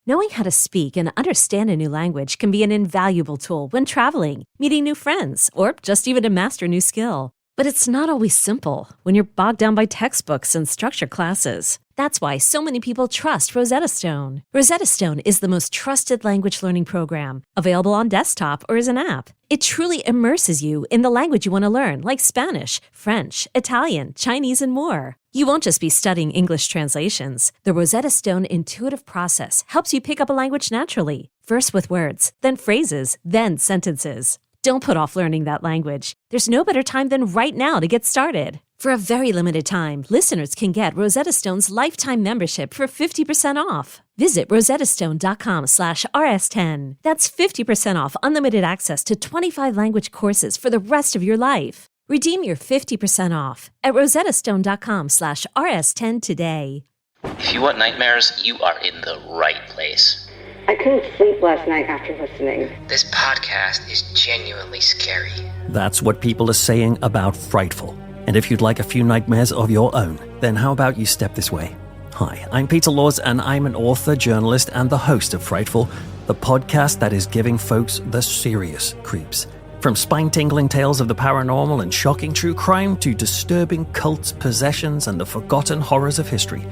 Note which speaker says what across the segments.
Speaker 1: Knowing how to speak and understand a new language can be an invaluable tool when traveling, meeting new friends, or just even to master a new skill. But it's not always simple when you're bogged down by textbooks and structured classes. That's why so many people trust Rosetta Stone. Rosetta Stone is the most trusted language learning program, available on desktop or as an app. It truly immerses you in the language you want to learn, like Spanish, French, Italian, Chinese, and more. You won't just be studying English translations. The Rosetta Stone intuitive process helps you pick up a language naturally, first with words, then phrases, then sentences. Don't put off learning that language. There's no better time than right now to get started. For a very limited time, listeners can get Rosetta Stone's lifetime membership for 50% off. Visit rosettastone.com/rs10. That's 50% off unlimited access to 25 language courses for the rest of your life. Redeem your 50% off at rosettastone.com/rs10 today.
Speaker 2: If you want nightmares, you are in the right place.
Speaker 3: I couldn't sleep last night after listening.
Speaker 2: This podcast is genuinely scary.
Speaker 4: That's what people are saying about Frightful. And if you'd like a few nightmares of your own, then how about you step this way? Hi, I'm Peter Laws, and I'm an author, journalist, and the host of Frightful, the podcast that is giving folks the serious creeps. From spine-tingling tales of the paranormal and shocking true crime to disturbing cults, possessions, and the forgotten horrors of history,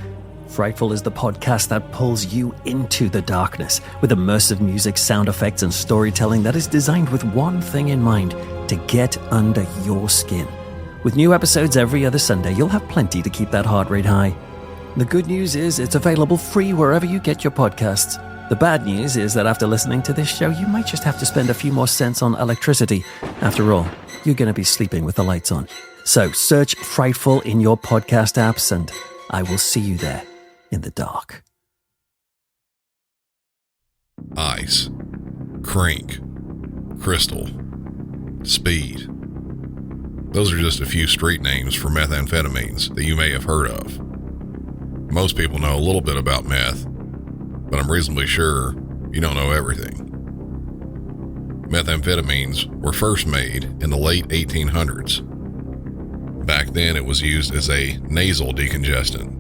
Speaker 4: Frightful is the podcast that pulls you into the darkness with immersive music, sound effects, and storytelling that is designed with one thing in mind: to get under your skin. With new episodes every other Sunday, you'll have plenty to keep that heart rate high. The good news is it's available free wherever you get your podcasts. The bad news is that after listening to this show, you might just have to spend a few more cents on electricity. After all, you're going to be sleeping with the lights on. So search Frightful in your podcast apps, and I will see you there in the dark.
Speaker 5: Ice, Crink, Crystal, Speed. Those are just a few street names for methamphetamines that you may have heard of. Most people know a little bit about meth, but I'm reasonably sure you don't know everything. Methamphetamines were first made in the late 1800s. Back then it was used as a nasal decongestant.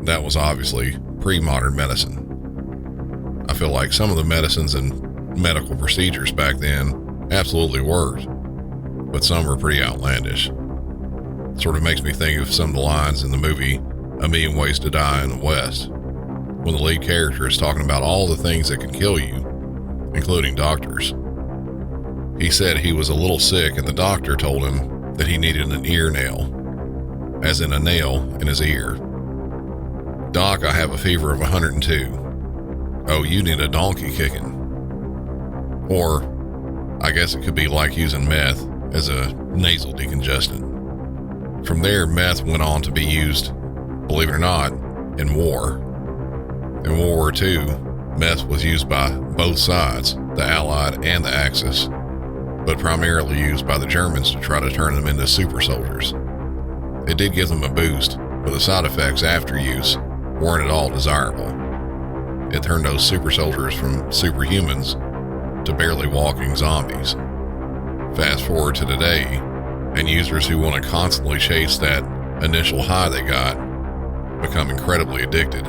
Speaker 5: That was obviously pre-modern medicine. I feel like some of the medicines and medical procedures back then absolutely worked, but some were pretty outlandish. Sort of makes me think of some of the lines in the movie A Million Ways to Die in the West, when the lead character is talking about all the things that can kill you, including doctors. He said he was a little sick and the doctor told him that he needed an ear nail, as in a nail in his ear. Doc, I have a fever of 102. Oh, you need a donkey kicking. Or, I guess it could be like using meth as a nasal decongestant. From there, meth went on to be used, believe it or not, in war. In World War II, meth was used by both sides, the Allied and the Axis, but primarily used by the Germans to try to turn them into super soldiers. It did give them a boost, but the side effects after use weren't at all desirable. It turned those super soldiers from superhumans to barely walking zombies. Fast forward to today, and users who want to constantly chase that initial high they got become incredibly addicted.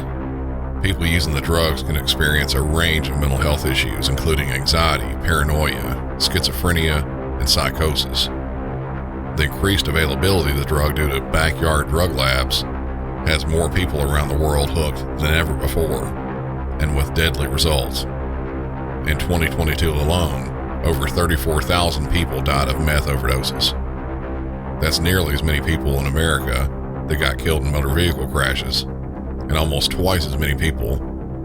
Speaker 5: People using the drugs can experience a range of mental health issues, including anxiety, paranoia, schizophrenia, and psychosis. The increased availability of the drug due to backyard drug labs has more people around the world hooked than ever before, and with deadly results. In 2022 alone, over 34,000 people died of meth overdoses. That's nearly as many people in America that got killed in motor vehicle crashes, and almost twice as many people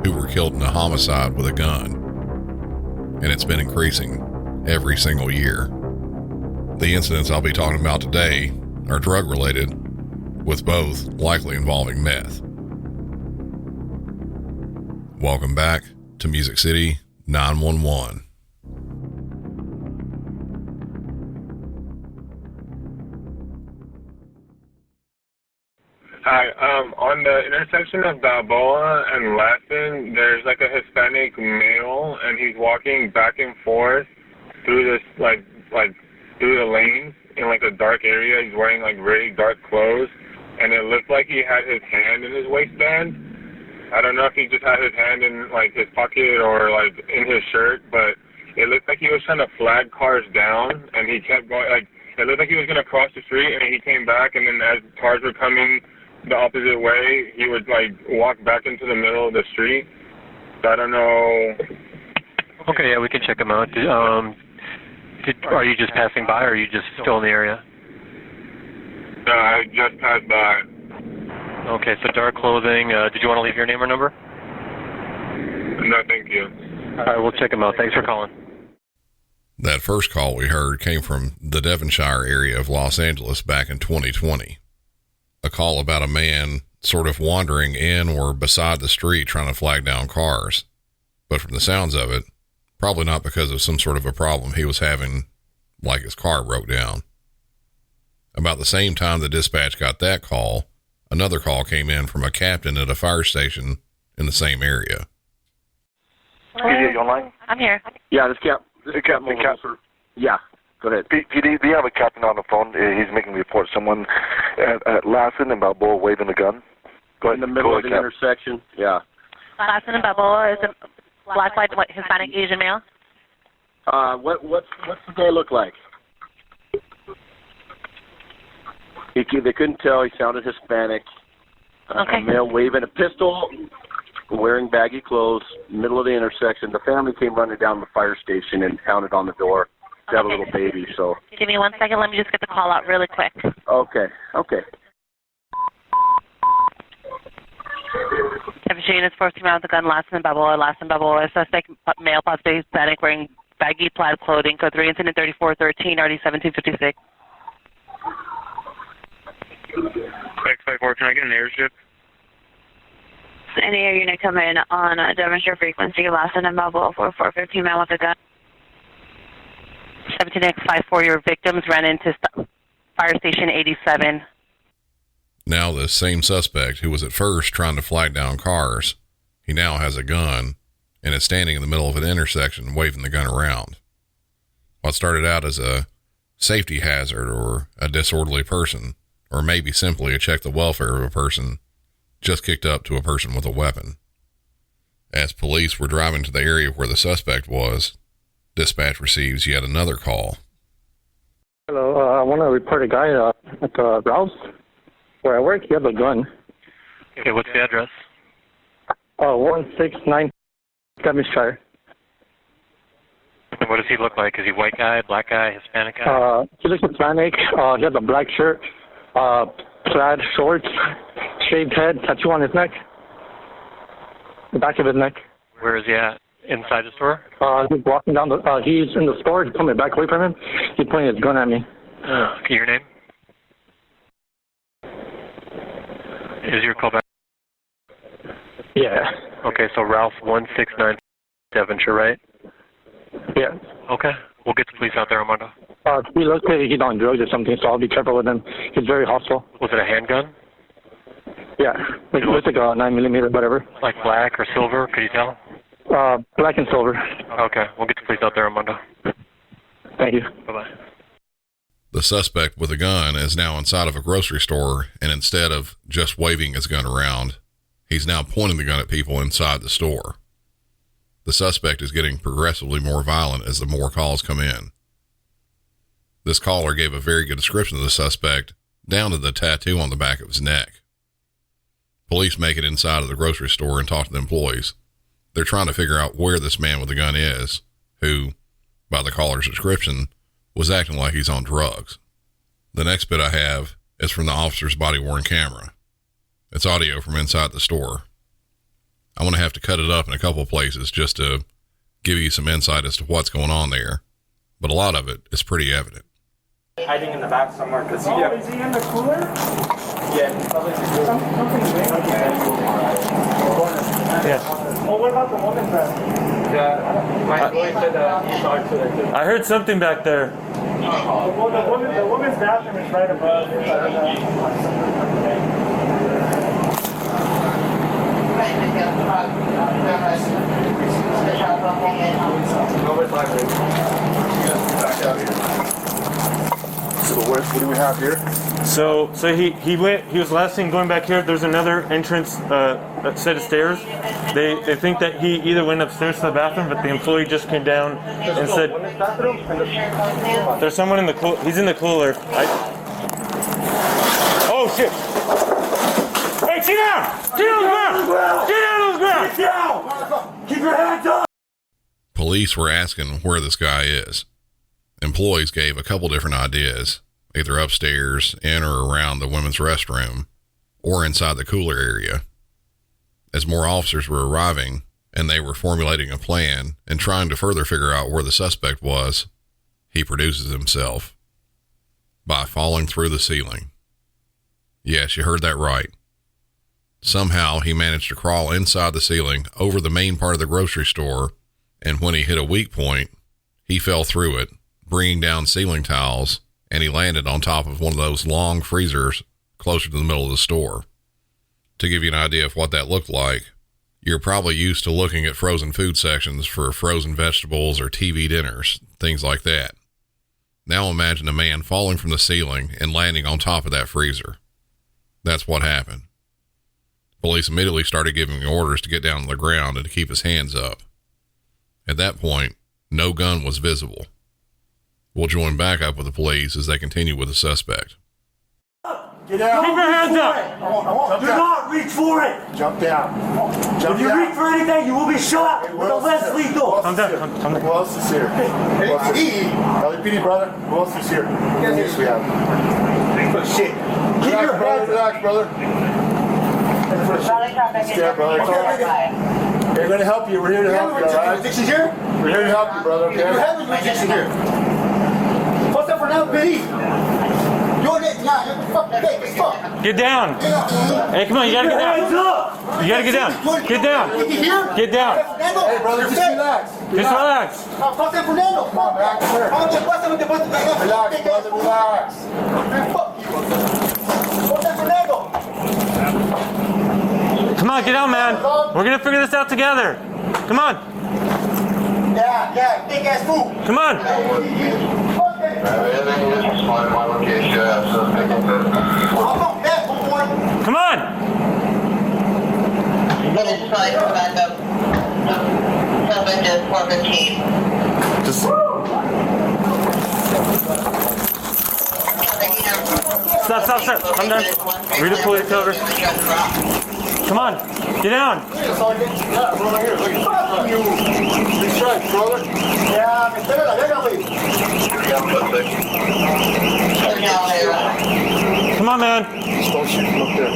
Speaker 5: who were killed in a homicide with a gun. And it's been increasing every single year. The incidents I'll be talking about today are drug-related, with both likely involving meth. Welcome back to Music City 911.
Speaker 6: Hi, on the intersection of Balboa and Latin, there's like a Hispanic male, and he's walking back and forth through this, like through the lanes in like a dark area. He's wearing like very dark clothes, and it looked like he had his hand in his waistband. I don't know if he just had his hand in, like, his pocket or, like, in his shirt, but it looked like he was trying to flag cars down, and he kept going, like, it looked like he was going to cross the street, and he came back, and then as cars were coming the opposite way, he would, like, walk back into the middle of the street. So I don't know.
Speaker 7: Okay, yeah, we can check him out. Are you just passing by, or are you just still in the area?
Speaker 6: No, I just passed by.
Speaker 7: Okay, so dark clothing. Did you want to leave your name or number?
Speaker 6: No, thank you.
Speaker 7: All right, we'll check him out. Thanks for calling.
Speaker 5: That first call we heard came from the Devonshire area of Los Angeles back in 2020. A call about a man sort of wandering in or beside the street trying to flag down cars. But from the sounds of it, probably not because of some sort of a problem he was having, like his car broke down. About the same time the dispatch got that call, another call came in from a captain at a fire station in the same area.
Speaker 8: PD, you online?
Speaker 9: I'm here.
Speaker 8: Yeah, this is Captain. Yeah, go ahead. PD, do you have a captain on the phone? He's making a report. Someone at Lassen and Balboa waving a gun. Go ahead.
Speaker 10: In the middle of the intersection. Yeah.
Speaker 9: Lassen and Balboa is a black, white, Hispanic, Asian male.
Speaker 10: What's the guy look like? They couldn't tell. He sounded Hispanic.
Speaker 9: Okay.
Speaker 10: A male waving a pistol, wearing baggy clothes, middle of the intersection. The family came running down the fire station and pounded on the door. They have a little baby, so.
Speaker 9: Give me 1 second. Let me just get the call out really quick.
Speaker 10: Okay.
Speaker 9: Shane is 14 around with a gun, Lassen and Balboa, suspect male, possibly Hispanic, wearing baggy plaid clothing, code 3, incident 3413, RD 1756.
Speaker 6: X54, can I get an airship?
Speaker 3: Any air unit come in on Devonshire frequency, Lassen and Balboa 4415 man with a gun.
Speaker 9: 17X54, your victims ran into fire station 87.
Speaker 5: Now the same suspect who was at first trying to flag down cars, he now has a gun and is standing in the middle of an intersection waving the gun around. What started out as a safety hazard or a disorderly person, or maybe simply a check the welfare of a person, just kicked up to a person with a weapon. As police were driving to the area where the suspect was, dispatch receives yet another call.
Speaker 11: Hello, I want to report a guy at the Ralph's where I work. He has a gun.
Speaker 7: Okay, what's the address?
Speaker 11: 169 Devonshire.
Speaker 7: And what does he look like? Is he white guy, black guy, Hispanic guy?
Speaker 11: He looks Hispanic. He has a black shirt, plaid shorts, shaved head, tattoo on his neck, the back of his neck.
Speaker 7: Where is he at? Inside the store?
Speaker 11: He's walking down he's in the store. He's coming back away from him. He's pointing his gun at me.
Speaker 7: Okay, your name? Is your call back?
Speaker 11: Yeah.
Speaker 7: Okay, so Ralph 169 Devonshire, right?
Speaker 11: Yeah.
Speaker 7: Okay, we'll get the police out there, Armando.
Speaker 11: He looks like he's on drugs or something, so I'll be careful with him. He's very hostile.
Speaker 7: Was it a handgun?
Speaker 11: Yeah, it looks like a 9mm, whatever.
Speaker 7: Like black or silver, could you tell?
Speaker 11: Black and silver.
Speaker 7: Okay, we'll get the police out there, Armando.
Speaker 11: Thank you.
Speaker 7: Bye-bye.
Speaker 5: The suspect with a gun is now inside of a grocery store, and instead of just waving his gun around, he's now pointing the gun at people inside the store. The suspect is getting progressively more violent as the more calls come in. This caller gave a very good description of the suspect, down to the tattoo on the back of his neck. Police make it inside of the grocery store and talk to the employees. They're trying to figure out where this man with the gun is, who, by the caller's description, was acting like he's on drugs. The next bit I have is from the officer's body-worn camera. It's audio from inside the store. I'm going to have to cut it up in a couple of places just to give you some insight as to what's going on there, but a lot of it is pretty evident.
Speaker 12: Hiding in the back somewhere. Is he in the cooler? Yeah, he's probably in the cooler.
Speaker 11: Yes.
Speaker 12: Oh, what about the woman's bathroom? Yeah, my boy said he talked to her too.
Speaker 13: I heard something back there.
Speaker 12: Well, the woman's bathroom is right above.
Speaker 8: So where's
Speaker 6: What do we have here?
Speaker 13: So he was last seen going back here. There's another entrance, a set of stairs. They think that he either went upstairs to the bathroom, but the employee just came down and said, "There's someone in the he's in the cooler." Oh shit! Hey, sit down! Get on the ground! Get down on the ground! Get down! Keep your hands up!
Speaker 5: Police were asking where this guy is. Employees gave a couple different ideas, either upstairs, in or around the women's restroom, or inside the cooler area. As more officers were arriving and they were formulating a plan and trying to further figure out where the suspect was, he produces himself by falling through the ceiling. Yes, you heard that right. Somehow he managed to crawl inside the ceiling over the main part of the grocery store, and when he hit a weak point, he fell through it, bringing down ceiling tiles, and he landed on top of one of those long freezers closer to the middle of the store. To give you an idea of what that looked like, you're probably used to looking at frozen food sections for frozen vegetables or TV dinners, things like that. Now imagine a man falling from the ceiling and landing on top of that freezer. That's what happened. Police immediately started giving orders to get down on the ground and to keep his hands up. At that point, no gun was visible. We'll join back up with the police as they continue with the suspect.
Speaker 14: Get down. Keep your hands up. Do not reach for it.
Speaker 6: Jump down.
Speaker 14: If you reach for anything, you will be shot with a less lethal.
Speaker 13: Come down. Come down.
Speaker 6: Who else is here? LAPD, brother. Who else is here? Yes, we have.
Speaker 14: Shit. Keep your hands up.
Speaker 6: Relax, brother. Yeah, brother. It's all right. We're going to help you. We're here to help you, all right?
Speaker 14: Jurisdiction here?
Speaker 6: We're here to help you, brother, okay?
Speaker 14: You have a jurisdiction here. What's up for now, Billy? You're next now. You're fucking fake as fuck.
Speaker 13: Get down. Hey, come on. You gotta get down. You gotta get down. Get down. Get down.
Speaker 6: Hey, brother, just relax.
Speaker 13: Just relax.
Speaker 14: What's up for now?
Speaker 6: Come on, back here. Relax, brother, relax.
Speaker 14: Fuck you. What's up for now?
Speaker 13: Come on, get out, man. We're gonna figure this out together. Come on.
Speaker 14: Yeah, big ass fool.
Speaker 13: Come on. Come on. Just stop. Come down. Read the police cover. Come on. Get down.
Speaker 6: Big strike, brother.
Speaker 13: Come on, man.
Speaker 6: Don't shoot from up there.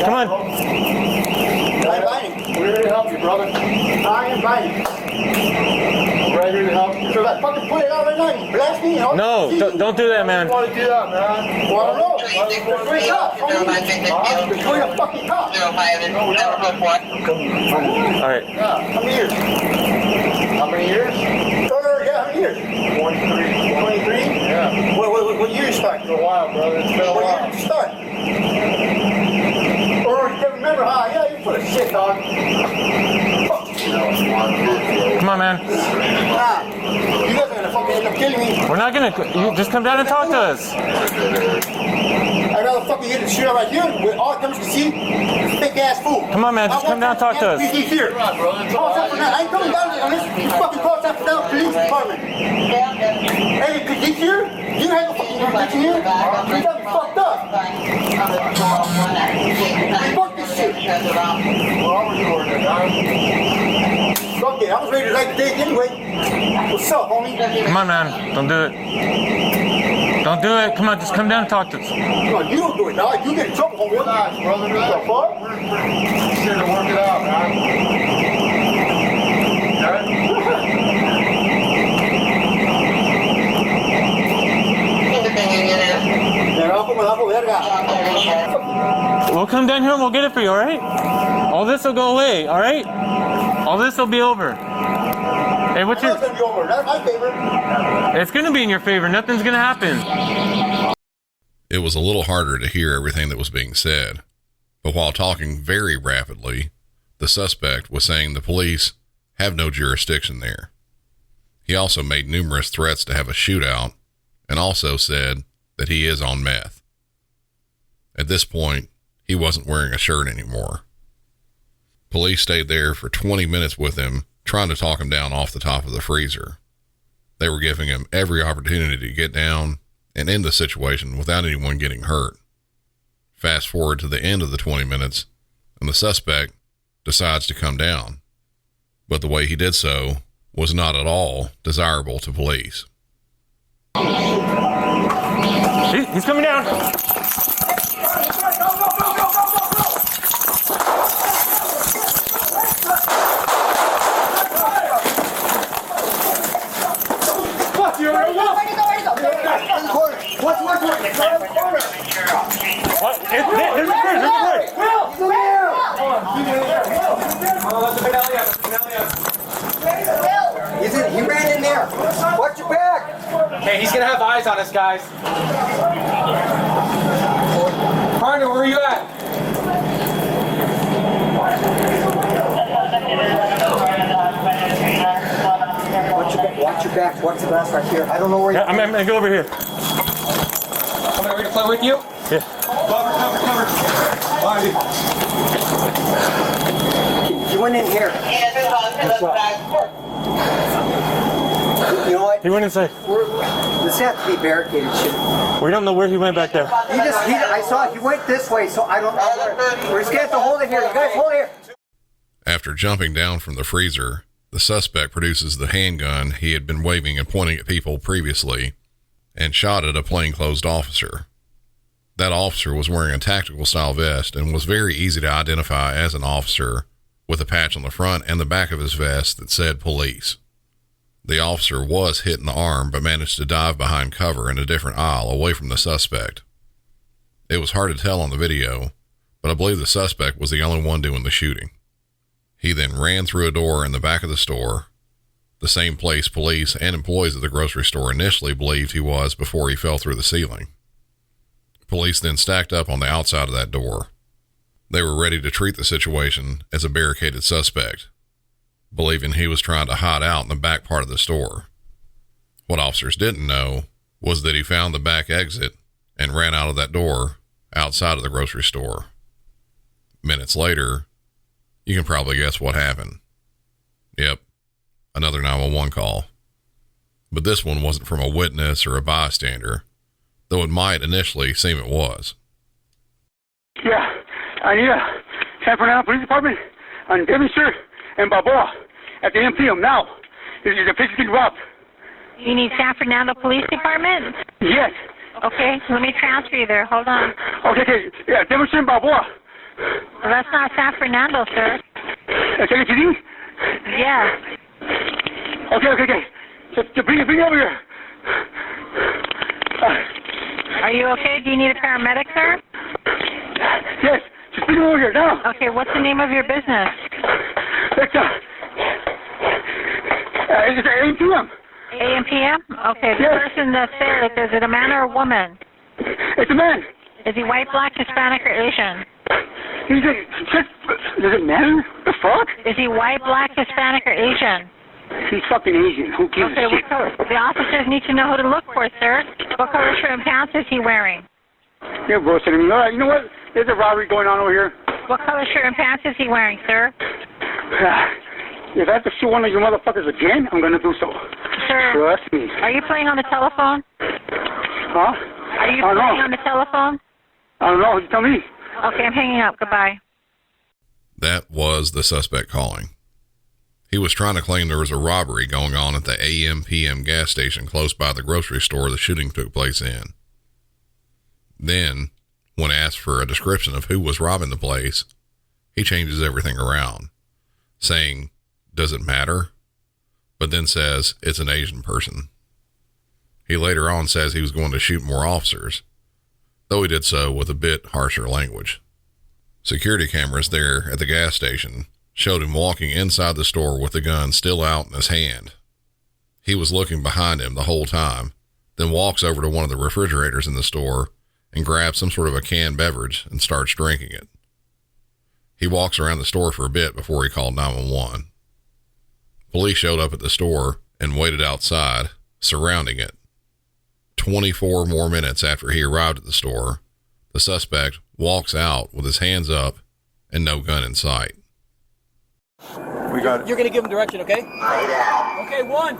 Speaker 14: Come
Speaker 13: on.
Speaker 6: We're here to help you, brother.
Speaker 14: I am fighting.
Speaker 6: We're right here to help you.
Speaker 14: So that fucking put it out right now. You blast me.
Speaker 13: No, don't do that, man.
Speaker 6: Why do you want to do that, man?
Speaker 14: Well, I don't know. You're a cop. You're a fucking cop.
Speaker 13: All right.
Speaker 6: Yeah. How many years?
Speaker 14: Yeah, how many years?
Speaker 6: 23.
Speaker 14: 23?
Speaker 6: Yeah.
Speaker 14: What year you start?
Speaker 6: It's been a while, brother. It's been a
Speaker 14: What
Speaker 6: while.
Speaker 14: year did you start? Or you can't remember, huh? Yeah, you full of shit, dog.
Speaker 13: Come on, man.
Speaker 14: Nah. You guys are gonna fucking end up killing me.
Speaker 13: We're not gonna. You just come down and talk to us.
Speaker 14: I'd rather fucking hit the shit right here with all comes to see this big ass fool.
Speaker 13: Come on, man. Just come down and talk to us.
Speaker 14: He's here. Call for now. I ain't coming down on this. You fucking call for now. Police department. Hey, he's here. You have a fucking jurisdiction here. You got me fucked up. Fuck this shit. Fuck it. I was ready to light the day anyway. What's up, homie?
Speaker 13: Come on, man. Don't do it. Don't do it. Come on, just come down and talk to us.
Speaker 14: Come on, you don't do it, dog. You get in trouble, homie.
Speaker 6: Relax, brother. Relax. We're here to work it out, man.
Speaker 13: We'll come down here and we'll get it for you, all right? All this will go away, all right? All this will be over. Hey, what's your...
Speaker 14: That's gonna be over. That's my favor.
Speaker 13: It's going to be in your favor. Nothing's going to happen.
Speaker 5: It was a little harder to hear everything that was being said, but while talking very rapidly, the suspect was saying the police have no jurisdiction there. He also made numerous threats to have a shootout and also said that he is on meth. At this point, he wasn't wearing a shirt anymore. Police stayed there for 20 minutes with him, trying to talk him down off the top of the freezer. They were giving him every opportunity to get down and end the situation without anyone getting hurt. Fast forward to the end of the 20 minutes, and the suspect decides to come down. But the way he did so was not at all desirable to police.
Speaker 13: He's coming down.
Speaker 14: Fuck you, right now. What's the corner?
Speaker 13: What? There's a bridge.
Speaker 14: Will! He ran in there. Watch your back.
Speaker 12: Hey, he's gonna have eyes on us, guys. Partner, where are you at?
Speaker 14: Watch your back. Watch the glass right here. I don't know where
Speaker 13: I'm gonna go over here.
Speaker 12: I'm ready to play with you?
Speaker 13: Yeah.
Speaker 12: Cover.
Speaker 14: You went in here. You know what?
Speaker 13: He went inside.
Speaker 14: This has to be barricaded shit.
Speaker 13: We don't know where he went back there.
Speaker 14: I saw he went this way, so I don't know where. We're just gonna have to hold it here. You guys hold it here.
Speaker 5: After jumping down from the freezer, the suspect produces the handgun he had been waving and pointing at people previously and shot at a plainclothes officer. That officer was wearing a tactical style vest and was very easy to identify as an officer with a patch on the front and the back of his vest that said police. The officer was hit in the arm but managed to dive behind cover in a different aisle away from the suspect. It was hard to tell on the video, but I believe the suspect was the only one doing the shooting. He then ran through a door in the back of the store, the same place police and employees at the grocery store initially believed he was before he fell through the ceiling. Police then stacked up on the outside of that door. They were ready to treat the situation as a barricaded suspect, believing he was trying to hide out in the back part of the store. What officers didn't know was that he found the back exit and ran out of that door outside of the grocery store. Minutes later, you can probably guess what happened. Yep, another 911 call. But this one wasn't from a witness or a bystander, though it might initially seem it was.
Speaker 11: Yeah, I need a San Fernando Police Department on Devonshire and Balboa at the MPM now. This is a place to get robbed.
Speaker 15: You need San Fernando Police Department?
Speaker 11: Yes.
Speaker 15: Okay, let me transfer you there. Hold on.
Speaker 11: Okay. Yeah, Devonshire and Balboa.
Speaker 15: Well, that's not San Fernando, sir.
Speaker 11: That's LAPD?
Speaker 15: Yes.
Speaker 11: Okay. Just bring it over here.
Speaker 15: Are you okay? Do you need a paramedic, sir?
Speaker 11: Yes. Just bring it over here now.
Speaker 15: Okay, what's the name of your business?
Speaker 11: It's AMPM.
Speaker 15: AMPM? Okay, the person that's there, is it a man or a woman?
Speaker 11: It's a man.
Speaker 15: Is he white, black, Hispanic, or Asian?
Speaker 11: Does it matter? The fuck?
Speaker 15: Is he white, black, Hispanic, or Asian?
Speaker 11: He's fucking Asian. Who gives a shit?
Speaker 15: The officers need to know who to look for, sir. What color shirt and pants is he wearing?
Speaker 11: You're bullshitting me. All right, you know what? There's a robbery going on over here.
Speaker 15: What color shirt and pants is he wearing, sir?
Speaker 11: If I have to shoot one of you motherfuckers again, I'm gonna do so.
Speaker 15: Sir,
Speaker 11: trust me.
Speaker 15: Are you playing on the telephone?
Speaker 11: Huh?
Speaker 15: Are you playing on the telephone?
Speaker 11: I don't know. You tell me.
Speaker 15: Okay, I'm hanging up. Goodbye.
Speaker 5: That was the suspect calling. He was trying to claim there was a robbery going on at the AM/PM gas station close by the grocery store the shooting took place in. Then, when asked for a description of who was robbing the place, he changes everything around, saying, "Does it matter?" but then says it's an Asian person. He later on says he was going to shoot more officers, though he did so with a bit harsher language. Security cameras there at the gas station showed him walking inside the store with the gun still out in his hand. He was looking behind him the whole time, then walks over to one of the refrigerators in the store and grabs some sort of a canned beverage and starts drinking it. He walks around the store for a bit before he called 911. Police showed up at the store and waited outside, surrounding it. 24 more minutes after he arrived at the store, the suspect walks out with his hands up and no gun in sight.
Speaker 16: We got it. You're going to give him direction, okay? Okay, one.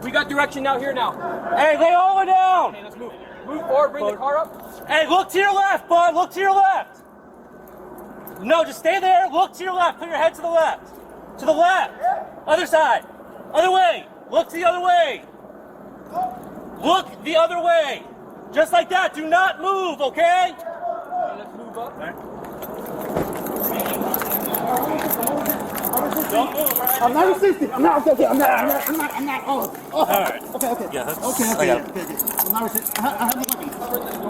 Speaker 16: We got direction now, here now. Hey, lay all the way down. Okay, let's move. Move forward, bring the car up. Hey, look to your left, bud. Look to your left. No, just stay there. Look to your left. Put your head to the left. To the left. Other side. Other way. Look to the other way. Look the other way. Just like that. Do not move, okay? Let's move up. Don't move.
Speaker 14: I'm not resisting. I'm not. Okay. I'm not. Oh.
Speaker 16: All right.
Speaker 14: Okay.
Speaker 16: Yeah, that's,
Speaker 14: Okay.
Speaker 16: I got it.
Speaker 14: I'm not resisting. I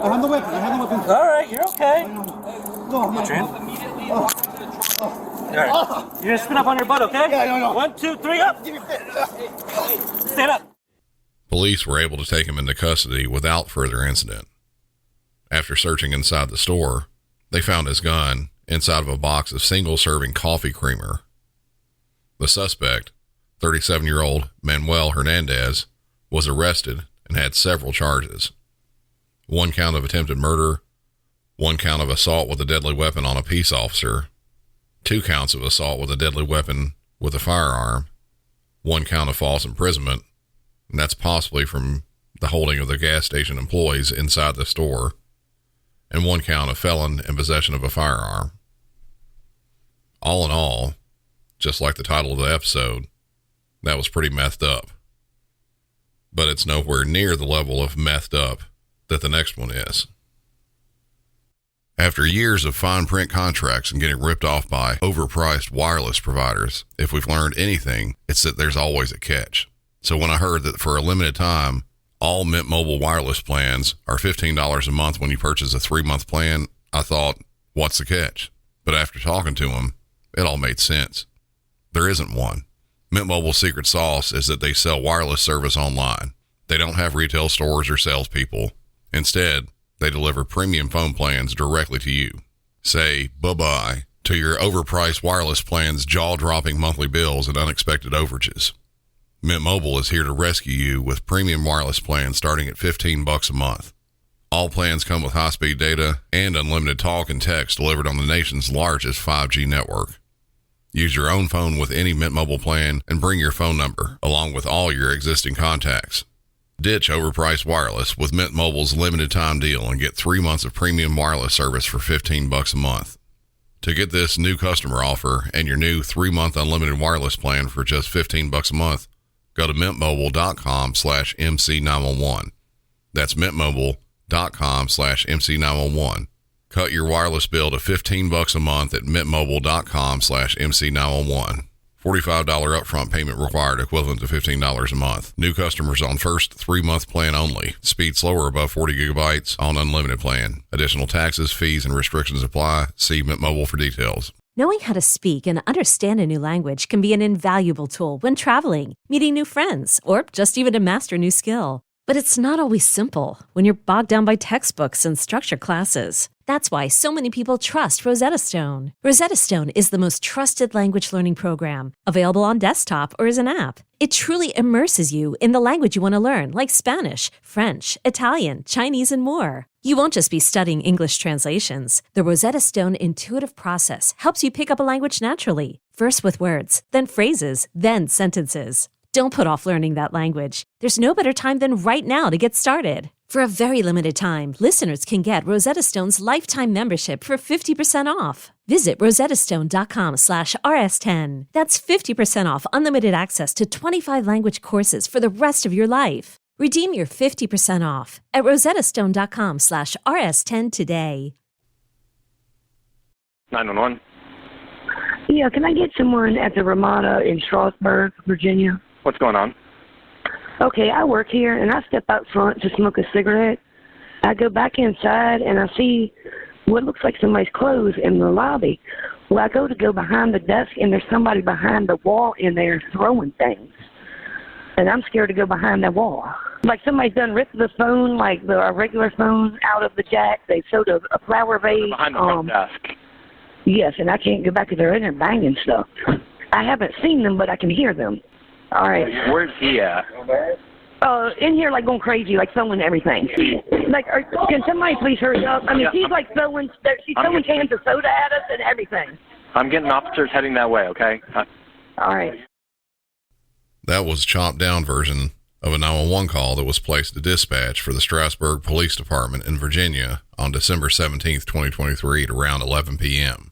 Speaker 14: have the weapon. I have the weapon.
Speaker 16: All right, you're okay.
Speaker 14: No, I'm not.
Speaker 16: All right. You're gonna spin up on your butt, okay?
Speaker 14: Yeah, no.
Speaker 16: 1, 2, 3, up. Stand up.
Speaker 5: Police were able to take him into custody without further incident. After searching inside the store, they found his gun inside of a box of single-serving coffee creamer. The suspect, 37-year-old Manuel Hernandez, was arrested and had several charges. 1 count of attempted murder, 1 count of assault with a deadly weapon on a peace officer, 2 counts of assault with a deadly weapon with a firearm, 1 count of false imprisonment, and that's possibly from the holding of the gas station employees inside the store, and 1 count of felon in possession of a firearm. All in all, just like the title of the episode, that was pretty methed up. But it's nowhere near the level of methed up that the next one is. After years of fine print contracts and getting ripped off by overpriced wireless providers, if we've learned anything, it's that there's always a catch. So when I heard that for a limited time, all Mint Mobile wireless plans are $15 a month when you purchase a 3-month plan, I thought, what's the catch? But after talking to them, it all made sense. There isn't one. Mint Mobile's secret sauce is that they sell wireless service online. They don't have retail stores or salespeople. Instead, they deliver premium phone plans directly to you. Say bye-bye to your overpriced wireless plan's jaw-dropping monthly bills and unexpected overages. Mint Mobile is here to rescue you with premium wireless plans starting at $15 a month. All plans come with high-speed data and unlimited talk and text delivered on the nation's largest 5G network. Use your own phone with any Mint Mobile plan and bring your phone number along with all your existing contacts. Ditch overpriced wireless with Mint Mobile's limited time deal and get 3 months of premium wireless service for $15 a month. To get this new customer offer and your new 3-month unlimited wireless plan for just $15 a month, go to mintmobile.com/MC911. That's mintmobile.com/MC911. Cut your wireless bill to $15 a month at mintmobile.com/MC911. $45 upfront payment required, equivalent to $15 a month. New customers on first 3-month plan only. Speed slower above 40 gigabytes on unlimited plan. Additional taxes, fees, and restrictions apply. See Mint Mobile for details.
Speaker 1: Knowing how to speak and understand a new language can be an invaluable tool when traveling, meeting new friends, or just even to master a new skill. But it's not always simple when you're bogged down by textbooks and structured classes. That's why so many people trust Rosetta Stone. Rosetta Stone is the most trusted language learning program, available on desktop or as an app. It truly immerses you in the language you want to learn, like Spanish, French, Italian, Chinese, and more. You won't just be studying English translations. The Rosetta Stone intuitive process helps you pick up a language naturally, first with words, then phrases, then sentences. Don't put off learning that language. There's no better time than right now to get started. For a very limited time, listeners can get Rosetta Stone's lifetime membership for 50% off. Visit rosettastone.com/rs10. That's 50% off unlimited access to 25 language courses for the rest of your life. Redeem your 50% off at rosettastone.com/rs10 today.
Speaker 7: 911.
Speaker 17: Yeah, can I get someone at the Ramada in Strasburg, Virginia?
Speaker 7: What's going on?
Speaker 17: Okay, I work here, and I step out front to smoke a cigarette. I go back inside, and I see what looks like somebody's clothes in the lobby. Well, I go behind the desk, and there's somebody behind the wall in there throwing things. And I'm scared to go behind that wall. Like somebody's done ripped the phone, like a regular phone, out of the jack. They sewed a flower vase.
Speaker 7: Behind the front desk.
Speaker 17: Yes, and I can't go back because they're in there banging stuff. I haven't seen them, but I can hear them. All right.
Speaker 7: Where's he at?
Speaker 17: in here, like, going crazy, like, throwing everything. Like, can somebody please hurry up? I mean, she's, like, throwing cans of soda at us and everything.
Speaker 7: I'm getting officers heading that way, okay?
Speaker 17: All right.
Speaker 5: That was a chopped down version of a 911 call that was placed to dispatch for the Strasburg Police Department in Virginia on December 17th, 2023 at around 11 p.m.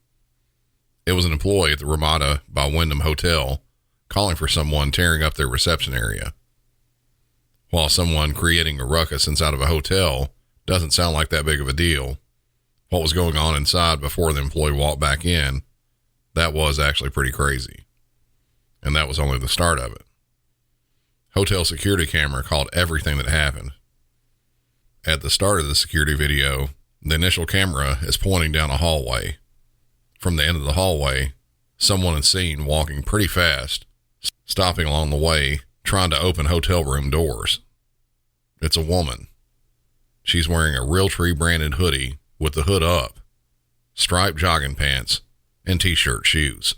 Speaker 5: It was an employee at the Ramada by Wyndham Hotel calling for someone tearing up their reception area. While someone creating a ruckus inside of a hotel doesn't sound like that big of a deal, what was going on inside before the employee walked back in, that was actually pretty crazy. And that was only the start of it. Hotel security camera caught everything that happened. At the start of the security video, the initial camera is pointing down a hallway. From the end of the hallway, someone is seen walking pretty fast, stopping along the way, trying to open hotel room doors. It's a woman. She's wearing a Realtree branded hoodie with the hood up, striped jogging pants, and t-shirt shoes.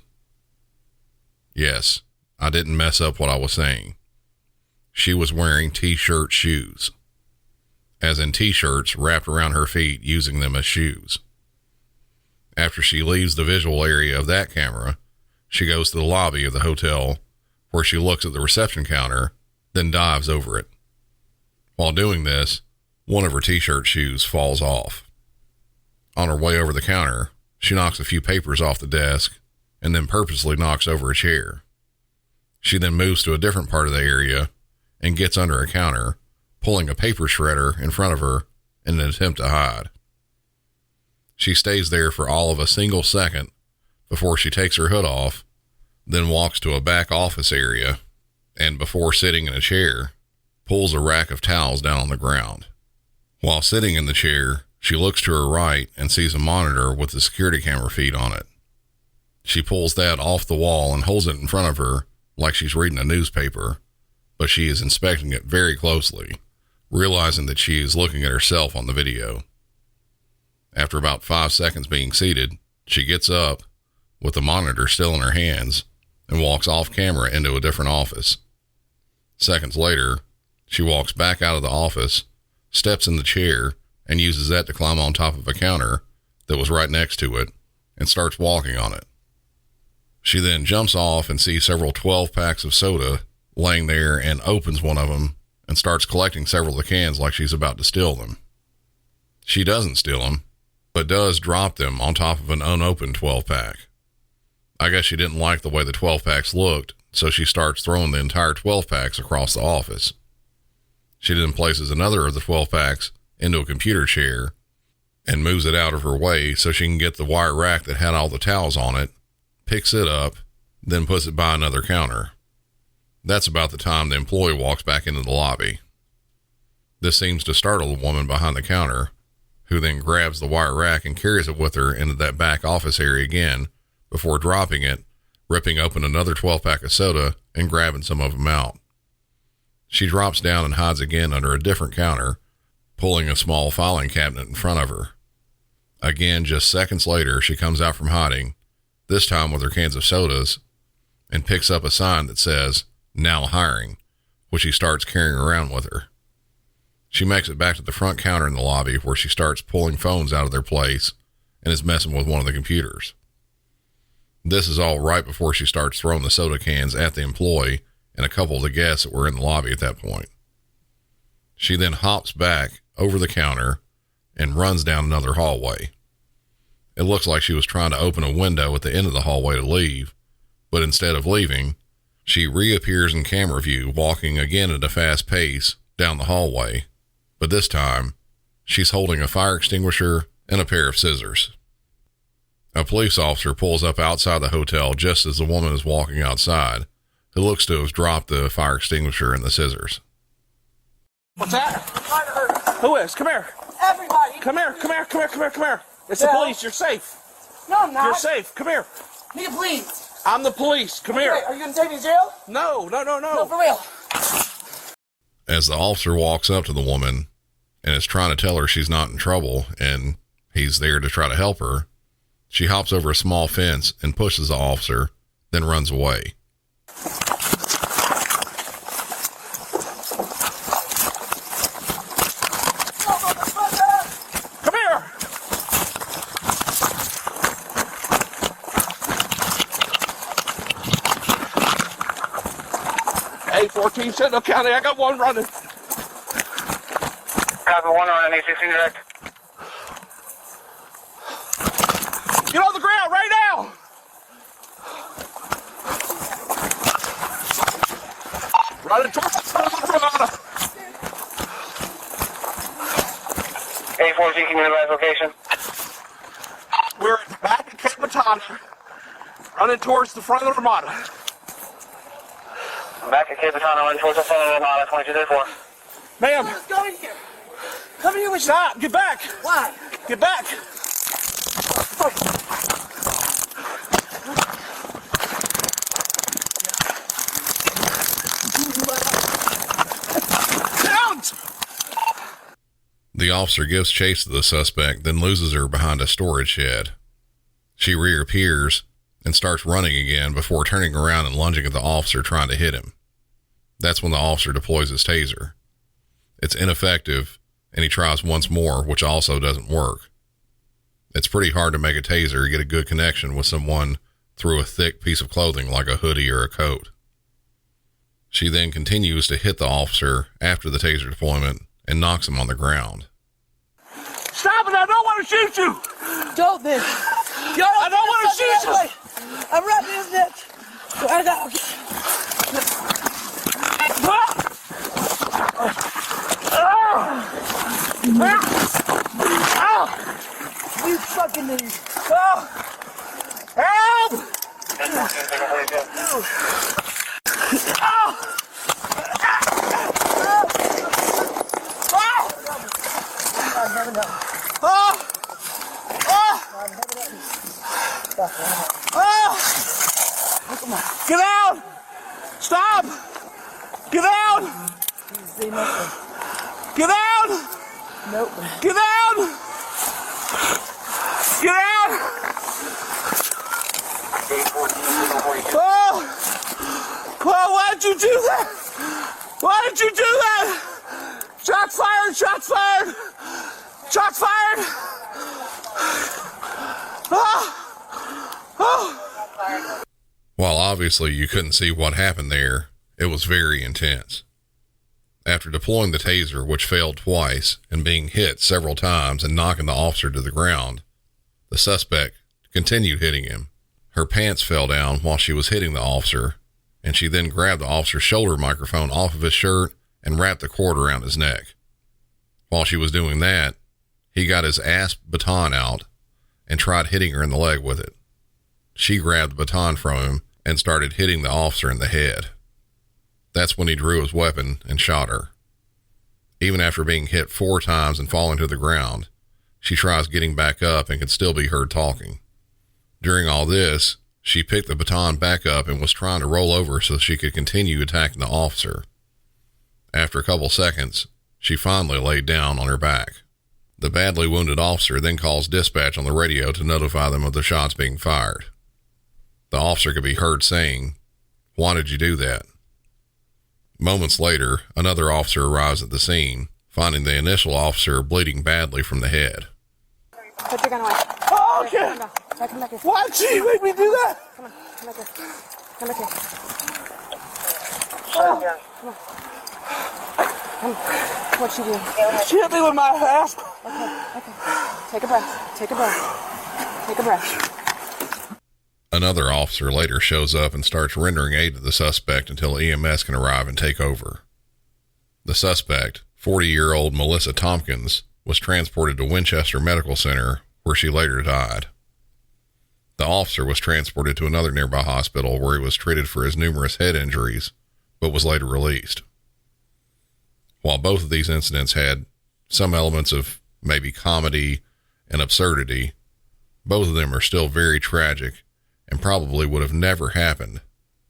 Speaker 5: Yes, I didn't mess up what I was saying. She was wearing t-shirt shoes, as in t-shirts wrapped around her feet using them as shoes. After she leaves the visual area of that camera, she goes to the lobby of the hotel where she looks at the reception counter, then dives over it. While doing this, one of her t-shirt shoes falls off. On her way over the counter, she knocks a few papers off the desk and then purposely knocks over a chair. She then moves to a different part of the area and gets under a counter, pulling a paper shredder in front of her in an attempt to hide. She stays there for all of a single second before she takes her hood off, then walks to a back office area, and before sitting in a chair, pulls a rack of towels down on the ground. While sitting in the chair, she looks to her right and sees a monitor with the security camera feed on it. She pulls that off the wall and holds it in front of her like she's reading a newspaper, but she is inspecting it very closely, realizing that she is looking at herself on the video. After about 5 seconds being seated, she gets up with the monitor still in her hands and walks off camera into a different office. Seconds later, she walks back out of the office, steps in the chair, and uses that to climb on top of a counter that was right next to it and starts walking on it. She then jumps off and sees several 12 packs of soda laying there and opens one of them and starts collecting several of the cans like she's about to steal them. She doesn't steal them, but does drop them on top of an unopened 12-pack. I guess she didn't like the way the 12-packs looked, so she starts throwing the entire 12-packs across the office. She then places another of the 12-packs into a computer chair and moves it out of her way so she can get the wire rack that had all the towels on it, picks it up, then puts it by another counter. That's about the time the employee walks back into the lobby. This seems to startle the woman behind the counter, who then grabs the wire rack and carries it with her into that back office area again before dropping it, ripping open another 12-pack of soda and grabbing some of them out. She drops down and hides again under a different counter, pulling a small filing cabinet in front of her. Again, just seconds later, she comes out from hiding, this time with her cans of sodas, and picks up a sign that says, "Now hiring," which she starts carrying around with her. She makes it back to the front counter in the lobby where she starts pulling phones out of their place and is messing with one of the computers. This is all right before she starts throwing the soda cans at the employee and a couple of the guests that were in the lobby at that point. She then hops back over the counter and runs down another hallway. It looks like she was trying to open a window at the end of the hallway to leave, but instead of leaving, she reappears in camera view, walking again at a fast pace down the hallway, but this time, she's holding a fire extinguisher and a pair of scissors. A police officer pulls up outside the hotel just as the woman is walking outside, who looks to have dropped the fire extinguisher and the scissors.
Speaker 16: What's that? Who is? Come here. Everybody. Come here. It's the police. You're safe.
Speaker 18: No, I'm not.
Speaker 16: You're safe. Come here.
Speaker 18: Nigga, please.
Speaker 16: I'm the police. Come here.
Speaker 18: Are you going to take me to jail?
Speaker 16: No.
Speaker 18: No, for real.
Speaker 5: As the officer walks up to the woman and is trying to tell her she's not in trouble and he's there to try to help her, she hops over a small fence and pushes the officer, then runs away.
Speaker 19: Hey, 14 Sentinel County, I got one running.
Speaker 20: Copy, one on an A16 direct.
Speaker 19: Get on the ground right now! Running towards the front of the Ramada.
Speaker 20: A14, can you advise location?
Speaker 19: We're at the back of Capitana, running towards the front of the Ramada.
Speaker 20: Back at Capitana, running towards the front of the Ramada, 2234.
Speaker 19: Ma'am!
Speaker 18: Let's go in here. Come here with
Speaker 19: Stop! Get back!
Speaker 18: Why?
Speaker 19: Get back!
Speaker 5: The officer gives chase to the suspect, then loses her behind a storage shed. She reappears and starts running again before turning around and lunging at the officer trying to hit him. That's when the officer deploys his taser. It's ineffective, and he tries once more, which also doesn't work. It's pretty hard to make a taser get a good connection with someone through a thick piece of clothing like a hoodie or a coat. She then continues to hit the officer after the taser deployment and knocks him on the ground.
Speaker 19: Stop it! I don't want to shoot you!
Speaker 18: Don't then.
Speaker 19: I don't want to shoot you!
Speaker 18: I'm wrapping his neck. I got. You fucking idiot.
Speaker 19: Help! Get out! Stop! Get out! Get out!
Speaker 18: Nope.
Speaker 19: Get out! Get out! Oh, why did you do that? Why did you do that? Shots fired! Shots fired! Shots fired!
Speaker 5: While obviously you couldn't see what happened there, it was very intense. After deploying the taser, which failed twice, and being hit several times and knocking the officer to the ground, the suspect continued hitting him. Her pants fell down while she was hitting the officer, and she then grabbed the officer's shoulder microphone off of his shirt and wrapped the cord around his neck. While she was doing that, he got his ass baton out and tried hitting her in the leg with it. She grabbed the baton from him and started hitting the officer in the head. That's when he drew his weapon and shot her. Even after being hit 4 times and falling to the ground, she tries getting back up and can still be heard talking. During all this, she picked the baton back up and was trying to roll over so she could continue attacking the officer. After a couple seconds, she finally laid down on her back. The badly wounded officer then calls dispatch on the radio to notify them of the shots being fired. The officer could be heard saying, "Why did you do that?" Moments later, another officer arrives at the scene, finding the initial officer bleeding badly from the head.
Speaker 15: Put your gun away.
Speaker 19: Oh, okay.
Speaker 15: Come back here.
Speaker 19: Why did you make me do that?
Speaker 15: Come on, come back here. Come back here.
Speaker 19: Oh.
Speaker 15: Come on. Come on. What you doing?
Speaker 19: She hit me with my ass.
Speaker 15: Okay. Take a breath. Take a breath. Take a breath.
Speaker 5: Another officer later shows up and starts rendering aid to the suspect until EMS can arrive and take over. The suspect, 40-year-old Melissa Tompkins, was transported to Winchester Medical Center, where she later died. The officer was transported to another nearby hospital where he was treated for his numerous head injuries, but was later released. While both of these incidents had some elements of maybe comedy and absurdity, both of them are still very tragic and probably would have never happened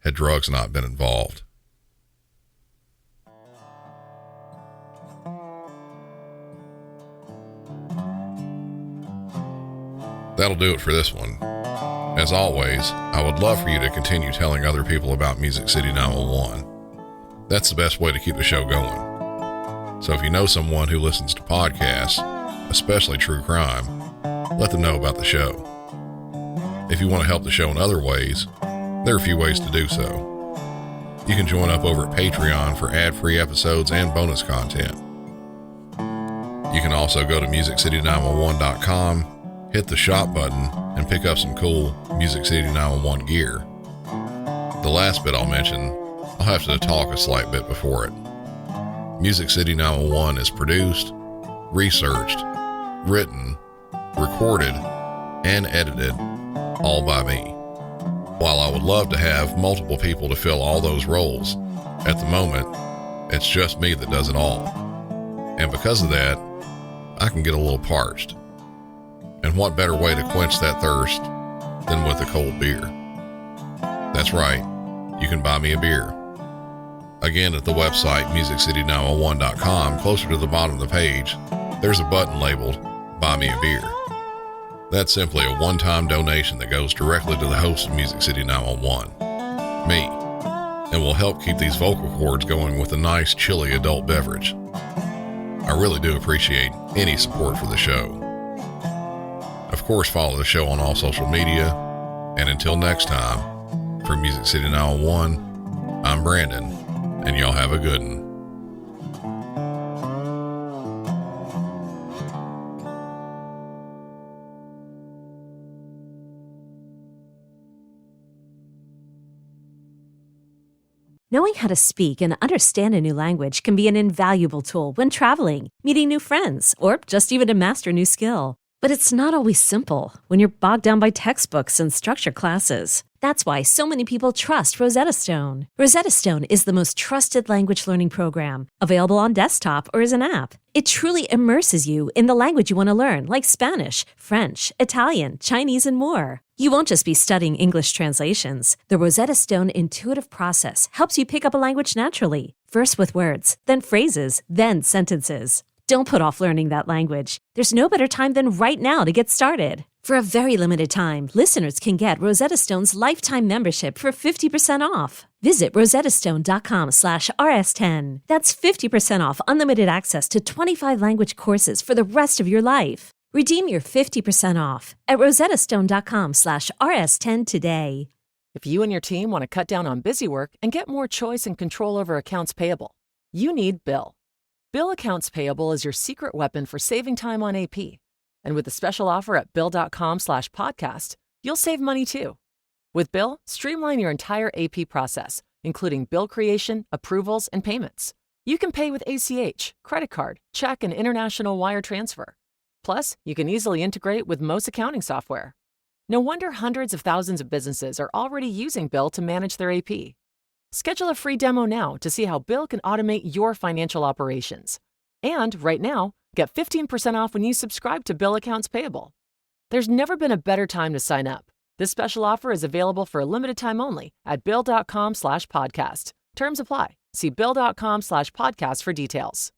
Speaker 5: had drugs not been involved. That'll do it for this one. As always, I would love for you to continue telling other people about Music City 911. That's the best way to keep the show going. So if you know someone who listens to podcasts, especially true crime, let them know about the show. If you want to help the show in other ways, there are a few ways to do so. You can join up over at Patreon for ad-free episodes and bonus content. You can also go to MusicCity911.com, hit the shop button, and pick up some cool Music City 911 gear. The last bit I'll mention, I'll have to talk a slight bit before it. Music City 911 is produced, researched, written, recorded, and edited all by me. While I would love to have multiple people to fill all those roles, at the moment, it's just me that does it all. And because of that, I can get a little parched. And what better way to quench that thirst than with a cold beer? That's right, you can buy me a beer. Again, at the website MusicCity911.com, closer to the bottom of the page, there's a button labeled Buy Me a Beer. That's simply a one-time donation that goes directly to the host of Music City 911, me, and will help keep these vocal cords going with a nice, chilly adult beverage. I really do appreciate any support for the show. Of course, follow the show on all social media, and until next time, for Music City 911, I'm Brandon, and y'all have a good one.
Speaker 1: Knowing how to speak and understand a new language can be an invaluable tool when traveling, meeting new friends, or just even to master a new skill. But it's not always simple when you're bogged down by textbooks and structured classes. That's why so many people trust Rosetta Stone. Rosetta Stone is the most trusted language learning program, available on desktop or as an app. It truly immerses you in the language you want to learn, like Spanish, French, Italian, Chinese, and more. You won't just be studying English translations. The Rosetta Stone intuitive process helps you pick up a language naturally, first with words, then phrases, then sentences. Don't put off learning that language. There's no better time than right now to get started. For a very limited time, listeners can get Rosetta Stone's lifetime membership for 50% off. Visit rosettastone.com/rs10. That's 50% off unlimited access to 25 language courses for the rest of your life. Redeem your 50% off at rosettastone.com/rs10 today.
Speaker 21: If you and your team want to cut down on busy work and get more choice and control over accounts payable, you need Bill. Bill Accounts Payable is your secret weapon for saving time on AP. And with a special offer at Bill.com/podcast, you'll save money too. With Bill, streamline your entire AP process, including bill creation, approvals, and payments. You can pay with ACH, credit card, check, and international wire transfer. Plus, you can easily integrate with most accounting software. No wonder hundreds of thousands of businesses are already using Bill to manage their AP. Schedule a free demo now to see how Bill can automate your financial operations. And right now, get 15% off when you subscribe to Bill Accounts Payable. There's never been a better time to sign up. This special offer is available for a limited time only at Bill.com/podcast. Terms apply. See Bill.com/podcast for details.